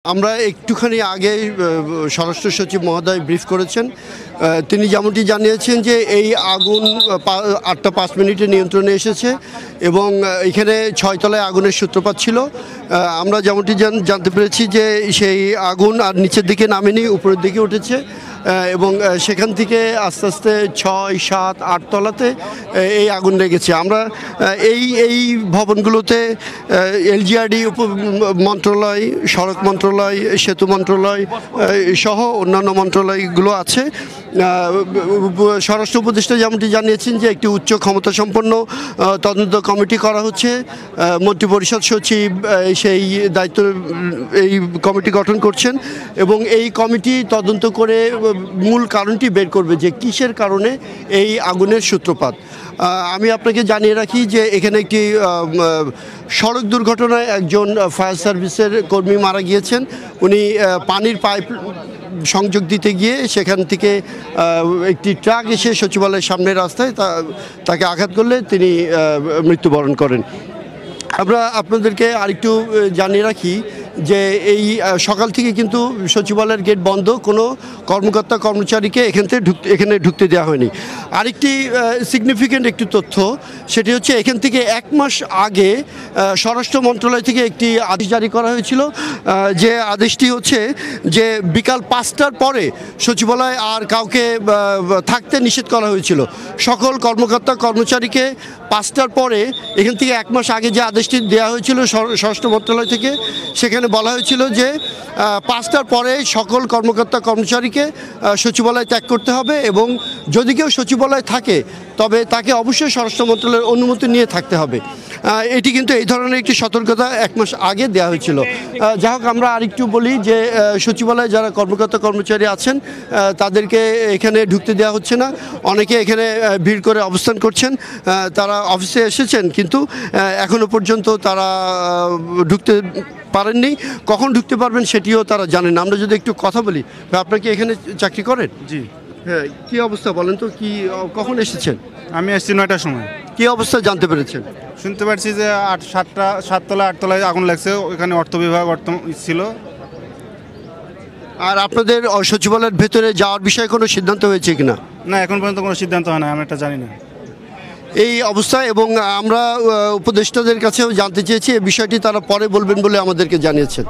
আমরা একটুখানি আগে স্বরাষ্ট্র সচিব মহোদয় ব্রিফ করেছেন। তিনি যেমনটি জানিয়েছেন যে এই আগুন 8টা 5 মিনিটে নিয়ন্ত্রণে এসেছে এবং এখানে 6তলায় আগুনের সূত্রপাত ছিল। আমরা যেমনটি জানতে পেরেছি যে সেই আগুন আর নিচের দিকে নামেনি, উপরের দিকে উঠেছে এবং সেখান থেকে আস্তে আস্তে 6, 7, 8 তলাতে এই আগুন লেগেছে। আমরা এই ভবনগুলোতে এলজিআরডি মন্ত্রণালয়, সড়ক মন্ত্রণালয়, সেতু মন্ত্রণালয় সহ অন্যান্য মন্ত্রণালয়গুলো আছে। স্বরাষ্ট্র উপদেষ্টা যেমনটি জানিয়েছেন যে একটি উচ্চ ক্ষমতা সম্পন্ন তদন্ত কমিটি করা হচ্ছে। মন্ত্রিপরিষদ সচিব সেই দায়িত্ব এই কমিটি গঠন করছেন এবং এই কমিটি তদন্ত করে মূল কারণটি বের করবে যে কিসের কারণে এই আগুনের সূত্রপাত। আমি আপনাকে জানিয়ে রাখি যে এখানে একটি সড়ক দুর্ঘটনায় একজন ফায়ার সার্ভিসের কর্মী মারা গিয়েছেন। উনি পানির পাইপ সংযোগ দিতে গিয়ে সেখান থেকে একটি ট্রাক এসে সচিবালয়ের সামনের রাস্তায় তাকে আঘাত করলে তিনি মৃত্যুবরণ করেন। আমরা আপনাদেরকে আরেকটু জানিয়ে রাখি যে এই সকাল থেকে কিন্তু সচিবালয়ের গেট বন্ধ, কোনো কর্মকর্তা কর্মচারীকে এখানে ঢুকতে দেওয়া হয়নি। আরেকটি সিগনিফিক্যান্ট একটি তথ্য, সেটি হচ্ছে এখান থেকে 1 মাস আগে স্বরাষ্ট্র মন্ত্রণালয় থেকে একটি আদেশ জারি করা হয়েছিল, যে আদেশটি হচ্ছে যে বিকাল 5টার পরে সচিবালয় আর কাউকে থাকতে নিষেধ করা হয়েছিল। সকল কর্মকর্তা কর্মচারীকে 5টার পরে এখান থেকে 1 মাস আগে যে আদেশটি দেওয়া হয়েছিল স্বরাষ্ট্র মন্ত্রণালয় থেকে, সেখানে বলা হয়েছিল যে 5টার পরে সকল কর্মকর্তা কর্মচারীকে সচিবালয় ত্যাগ করতে হবে এবং যদি কেউ সচিবালয় থাকে তবে তাকে অবশ্যই স্বরাষ্ট্র মন্ত্রণালয়ের অনুমতি নিয়ে থাকতে হবে। এটি কিন্তু এই ধরনের একটি সতর্কতা 1 মাস আগে দেওয়া হয়েছিল। যাই হোক, আমরা আরেকটু বলি যে সচিবালয়ে যারা কর্মকর্তা কর্মচারী আছেন তাদেরকে এখানে ঢুকতে দেওয়া হচ্ছে না। অনেকে এখানে ভিড় করে অবস্থান করছেন, তারা অফিসে এসেছেন কিন্তু এখনও পর্যন্ত তারা ঢুকতে পারেননি। কখন ঢুকতে পারবেন সেটিও তারা জানেন না। আমরা যদি একটু কথা বলি, আপনি কি এখানে চাকরি করেন? জি। হ্যাঁ, কী অবস্থা বলেন তো, কি কখন এসেছেন? আমি এসেছি 9টার সময়। কী অবস্থা জানতে পেরেছেন? শুনতে পারছি যে 7তলায় 8তলায় আগুন লাগছে, ওইখানে অর্থ বিভাগ ছিল। আর আপনাদের সচিবালয়ের ভেতরে যাওয়ার বিষয়ে কোনো সিদ্ধান্ত হয়েছে কিনা? না, এখন পর্যন্ত কোনো সিদ্ধান্ত হয় না, আমি এটা জানি না এই অবস্থা। এবং আমরা উপদেষ্টাদের কাছেও জানতে চেয়েছি, এই বিষয়টি তারা পরে বলবেন বলে আমাদেরকে জানিয়েছেন।